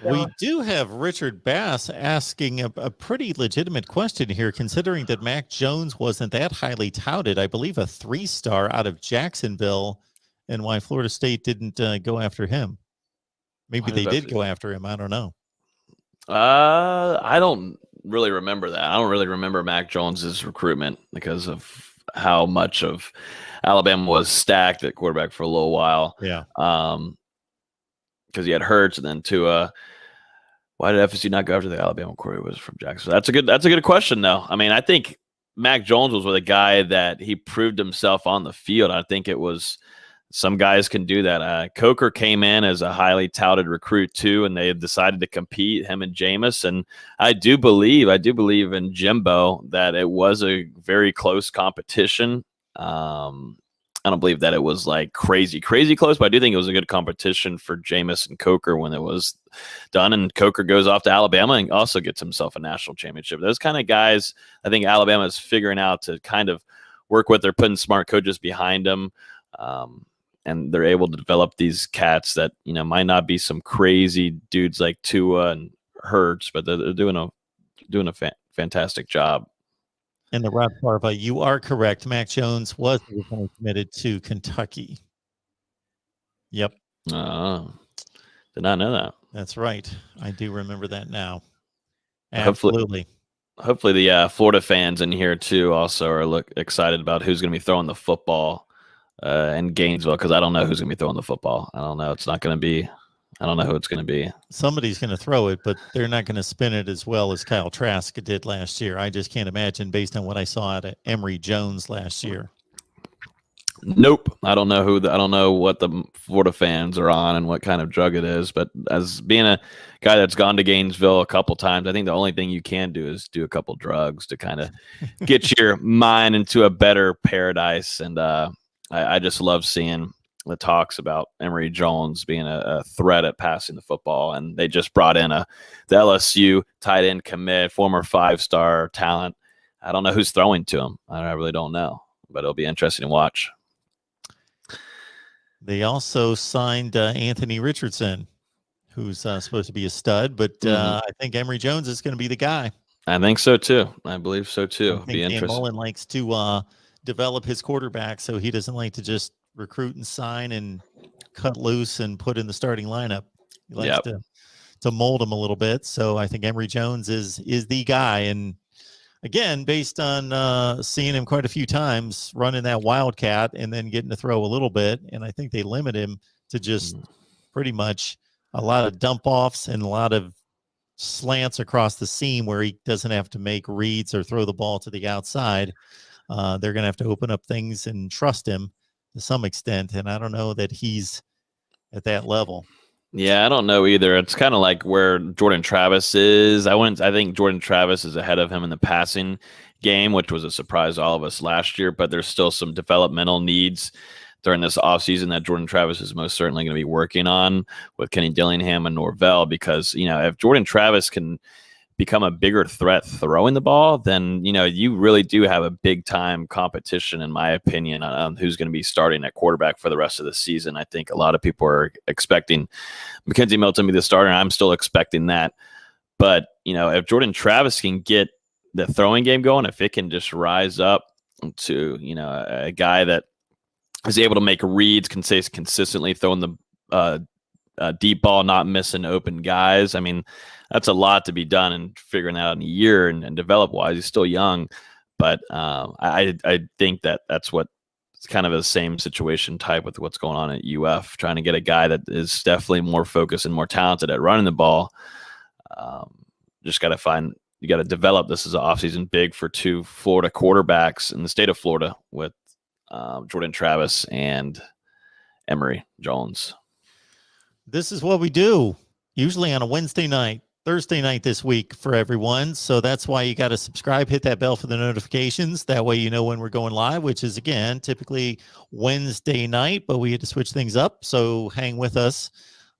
We do have Richard Bass asking a pretty legitimate question here, considering that Mac Jones wasn't that highly touted. I believe a 3-star out of Jacksonville, and why Florida State didn't go after him. Maybe they did go after him. I don't know. I don't really remember that. I don't really remember Mac Jones's recruitment because of how much of Alabama was stacked at quarterback for a little while. Yeah. Because he had Hurts and then Tua. Why did FSU not go after the Alabama quarterback? Was from Jacksonville? That's a good question, though. I mean, I think Mac Jones was with a guy that he proved himself on the field. I think it was some guys can do that. Coker came in as a highly touted recruit too, and they decided to compete, him and Jameis. And I do believe in Jimbo that it was a very close competition. I don't believe that it was like crazy close, but I do think it was a good competition for Jameis and Coker when it was done. And Coker goes off to Alabama and also gets himself a national championship. Those kind of guys, I think Alabama is figuring out to kind of work with. They're putting smart coaches behind them. And they're able to develop these cats that, might not be some crazy dudes like Tua and Hurts, but they're doing a fantastic job. And the Rob Farva, you are correct. Mac Jones was originally committed to Kentucky. Yep. Did not know that. That's right. I do remember that now. Absolutely. Hopefully the Florida fans in here too also are excited about who's going to be throwing the football in Gainesville, because I don't know who's going to be throwing the football. I don't know. It's not going to be. I don't know who it's going to be. Somebody's going to throw it, but they're not going to spin it as well as Kyle Trask did last year. I just can't imagine based on what I saw at Emory Jones last year. Nope. I don't know what the Florida fans are on and what kind of drug it is. But as being a guy that's gone to Gainesville a couple times, I think the only thing you can do is do a couple drugs to kind of get your mind into a better paradise. And I just love seeing the talks about Emory Jones being a threat at passing the football. And they just brought in the LSU tight end commit, former 5-star talent. I don't know who's throwing to him. I really don't know, but it'll be interesting to watch. They also signed Anthony Richardson, who's supposed to be a stud, but I think Emory Jones is going to be the guy. I think so too. I believe so too. I think Dan Mullen likes to develop his quarterback, so he doesn't like to just recruit and sign and cut loose and put in the starting lineup. He likes to mold him a little bit. So I think Emory Jones is the guy. And again, based on seeing him quite a few times running that Wildcat and then getting to throw a little bit, and I think they limit him to just pretty much a lot of dump offs and a lot of slants across the seam where he doesn't have to make reads or throw the ball to the outside. They're going to have to open up things and trust him to some extent, and I don't know that he's at that level. Yeah, I don't know either. It's kind of like where Jordan Travis is. I think Jordan Travis is ahead of him in the passing game, which was a surprise to all of us last year, but there's still some developmental needs during this offseason that Jordan Travis is most certainly going to be working on with Kenny Dillingham and Norvell, because, if Jordan Travis can become a bigger threat throwing the ball, then you really do have a big time competition, in my opinion, on who's going to be starting at quarterback for the rest of the season. I think a lot of people are expecting Mackenzie Milton to be the starter, and I'm still expecting that. But if Jordan Travis can get the throwing game going, if it can just rise up to a guy that is able to make reads, can say consistently throwing the deep ball, not missing open guys. I mean, that's a lot to be done and figuring that out in a year and develop wise. He's still young, but I think that's what it's kind of the same situation type with what's going on at UF, trying to get a guy that is definitely more focused and more talented at running the ball. Just got to you got to develop. This is an offseason big for 2 Florida quarterbacks in the state of Florida with Jordan Travis and Emory Jones. This is what we do usually on a Wednesday night, Thursday night this week for everyone. So that's why you got to subscribe, hit that bell for the notifications. That way you know when we're going live, which is, again, typically Wednesday night, but we had to switch things up. So hang with us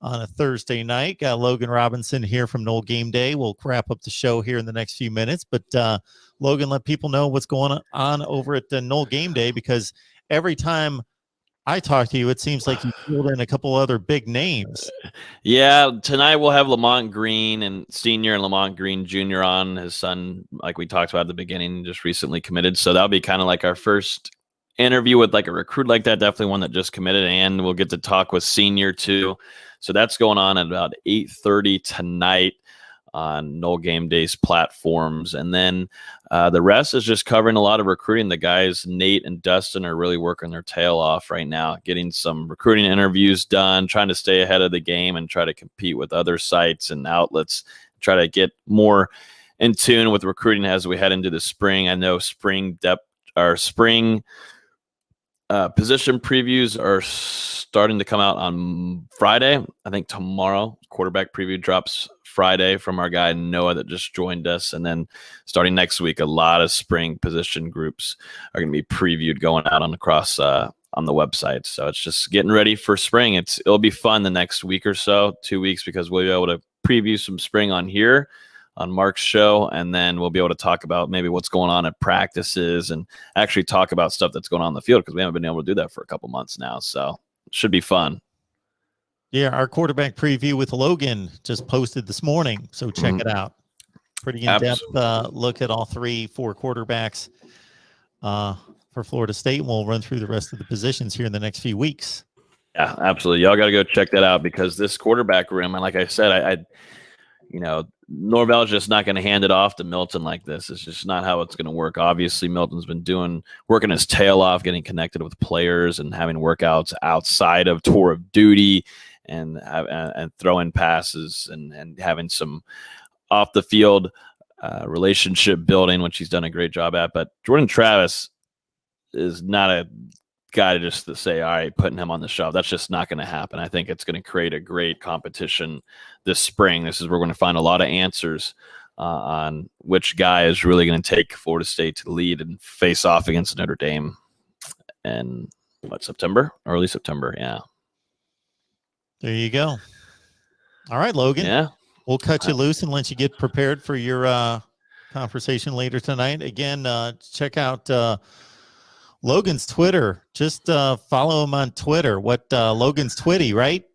on a Thursday night. Got Logan Robinson here from Knoll Game Day. We'll wrap up the show here in the next few minutes. But Logan, let people know what's going on over at the Knoll Game Day, because every time I talked to you, it seems like you pulled in a couple other big names. Yeah, tonight we'll have Lamont Green and Senior and Lamont Green Jr. on. His son, like we talked about at the beginning, just recently committed. So that'll be kind of like our first interview with like a recruit like that. Definitely one that just committed, and we'll get to talk with Senior too. So that's going on at about 8:30 tonight on No Game Days platforms. And then the rest is just covering a lot of recruiting. The guys, Nate and Dustin, are really working their tail off right now, getting some recruiting interviews done, trying to stay ahead of the game and try to compete with other sites and outlets, try to get more in tune with recruiting as we head into the spring. I know spring position previews are starting to come out on Friday. I think tomorrow, quarterback preview drops Friday from our guy Noah that just joined us. And then starting next week, a lot of spring position groups are going to be previewed going out on the website. So it's just getting ready for spring. It'll be fun the next week or so, 2 weeks, because we'll be able to preview some spring on here on Mark's show, and then we'll be able to talk about maybe what's going on at practices and actually talk about stuff that's going on in the field, because we haven't been able to do that for a couple months now. So it should be fun. Yeah, our quarterback preview with Logan just posted this morning, so check it out. Pretty in-depth look at all 4 quarterbacks for Florida State, and we'll run through the rest of the positions here in the next few weeks. Yeah, absolutely. Y'all got to go check that out, because this quarterback room, and like I said, Norvell's just not going to hand it off to Milton like this. It's just not how it's going to work. Obviously, Milton's been working his tail off, getting connected with players and having workouts outside of tour of duty and throwing passes and having some off the field relationship building, which he's done a great job at. But Jordan Travis is not a guy just to say, all right, putting him on the shelf. That's just not going to happen. I think it's going to create a great competition this spring. This is where we're going to find a lot of answers on which guy is really going to take Florida State to the lead and face off against Notre Dame in September, early September. Yeah. There you go. All right, Logan. Yeah. We'll cut you loose and let you get prepared for your conversation later tonight. Again, check out Logan's Twitter. Just follow him on Twitter. Logan's Twitty, right?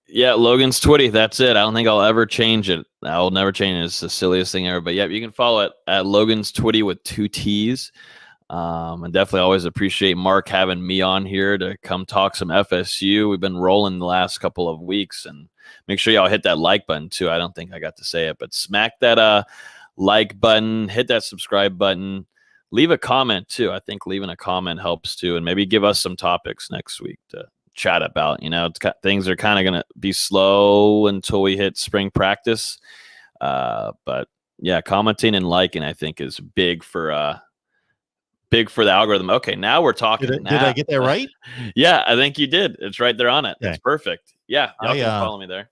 Yeah, Logan's Twitty. That's it. I don't think I'll ever change it. I'll never change it. It's the silliest thing ever. But yeah, you can follow it at Logan's Twitty with 2 T's. And definitely always appreciate Mark having me on here to come talk some FSU. We've been rolling the last couple of weeks, and make sure y'all hit that like button too. I don't think I got to say it, but smack that like button, hit that subscribe button. Leave a comment too. I think leaving a comment helps too, and maybe give us some topics next week to chat about. Things are kind of going to be slow until we hit spring practice. But yeah, commenting and liking, I think, is big for the algorithm. Okay, now we're talking. Did I get that right? Yeah, I think you did. It's right there on it. Okay. It's perfect. Yeah, y'all can follow me there.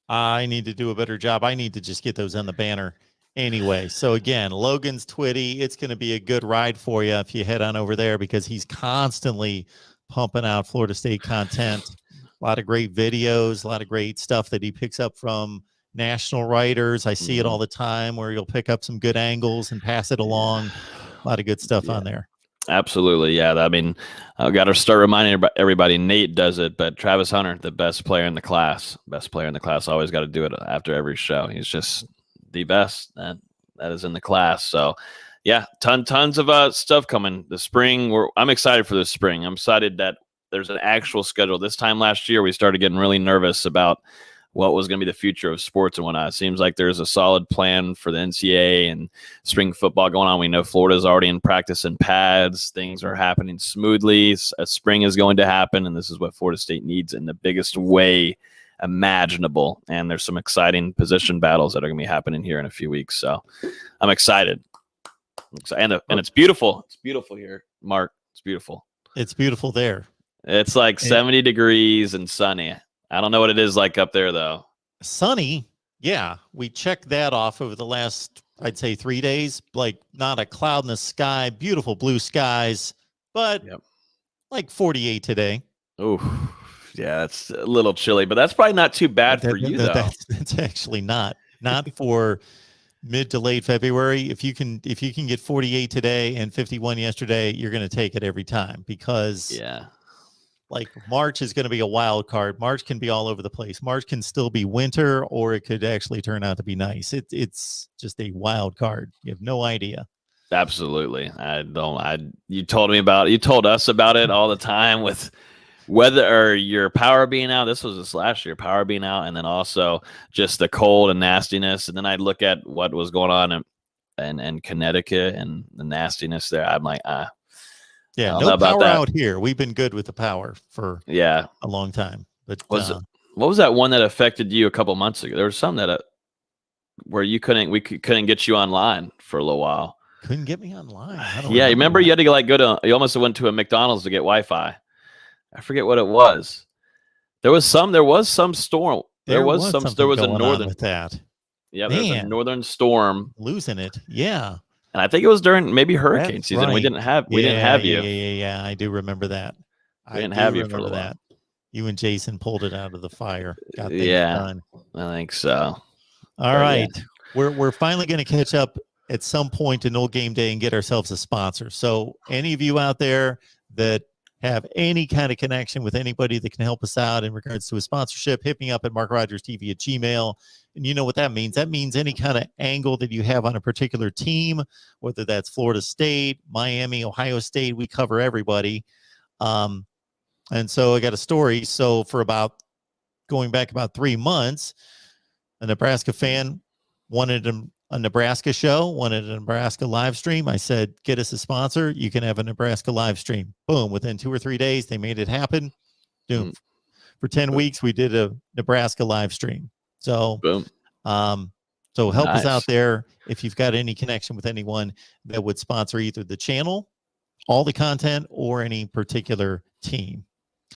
I need to do a better job. I need to just get those on the banner. Anyway, so again, Logan's Twitty, it's going to be a good ride for you if you head on over there, because he's constantly pumping out Florida State content. A lot of great videos, a lot of great stuff that he picks up from national writers. I see it all the time where you'll pick up some good angles and pass it along. A lot of good stuff on there. Absolutely. Yeah. I mean, I've got to start reminding everybody. Nate does it, but Travis Hunter, the best player in the class, always got to do it after every show. He's just the best that is in the class. So yeah, tons of stuff coming this spring. I'm excited for this spring. I'm excited that there's an actual schedule. This time last year, we started getting really nervous about what was going to be the future of sports and whatnot. It seems like there's a solid plan for the NCAA and spring football going on. We know Florida's already in practice in pads. Things are happening smoothly. A spring is going to happen, and this is what Florida State needs in the biggest way imaginable. And there's some exciting position battles that are going to be happening here in a few weeks. So I'm excited. And it's beautiful. It's beautiful here, Mark. It's beautiful. It's beautiful there. It's like 70 degrees and sunny. I don't know what it is like up there, though. Sunny. Yeah. We checked that off over the last, I'd say, 3 days. Like not a cloud in the sky, beautiful blue skies, but like 48 today. Oh, yeah. It's a little chilly, but that's probably not too bad for you, though. That's actually not for mid to late February. If you can get 48 today and 51 yesterday, you're going to take it every time, because like March is going to be a wild card. March can be all over the place. March can still be winter, or it could actually turn out to be nice. It's just a wild card. You have no idea. Absolutely. You told us about it all the time with weather or your power being out. This was this last year, power being out, and then also just the cold and nastiness. And then I'd look at what was going on in Connecticut and the nastiness there. I'm like, yeah, no power out here. We've been good with the power for a long time. But what was that one that affected you a couple months ago? There was some that where we couldn't get you online for a little while. Couldn't get me online. Yeah, you remember you had to you almost went to a McDonald's to get Wi-Fi. I forget what it was. There was some storm. There was a northern with that. Yeah, there was a northern storm. Losing it. Yeah. And I think it was during maybe hurricane season. Right. We didn't have you. Yeah. I do remember that. We didn't have you for a little while. You and Jason pulled it out of the fire. Got things done. I think so. All right. Yeah. We're finally going to catch up at some point in Old Game Day and get ourselves a sponsor. So any of you out there that have any kind of connection with anybody that can help us out in regards to a sponsorship, hit me up at MarkRogersTV at Gmail. And you know what that means. That means any kind of angle that you have on a particular team, whether that's Florida State, Miami, Ohio State, we cover everybody. And so I got a story. So for going back about 3 months, a Nebraska fan wanted a Nebraska show, wanted a Nebraska live stream. I said, get us a sponsor. You can have a Nebraska live stream. Boom. Within 2 or 3 days, they made it happen. Boom. For 10 weeks, we did a Nebraska live stream. So, boom. So help us out there. If you've got any connection with anyone that would sponsor either the channel, all the content, or any particular team.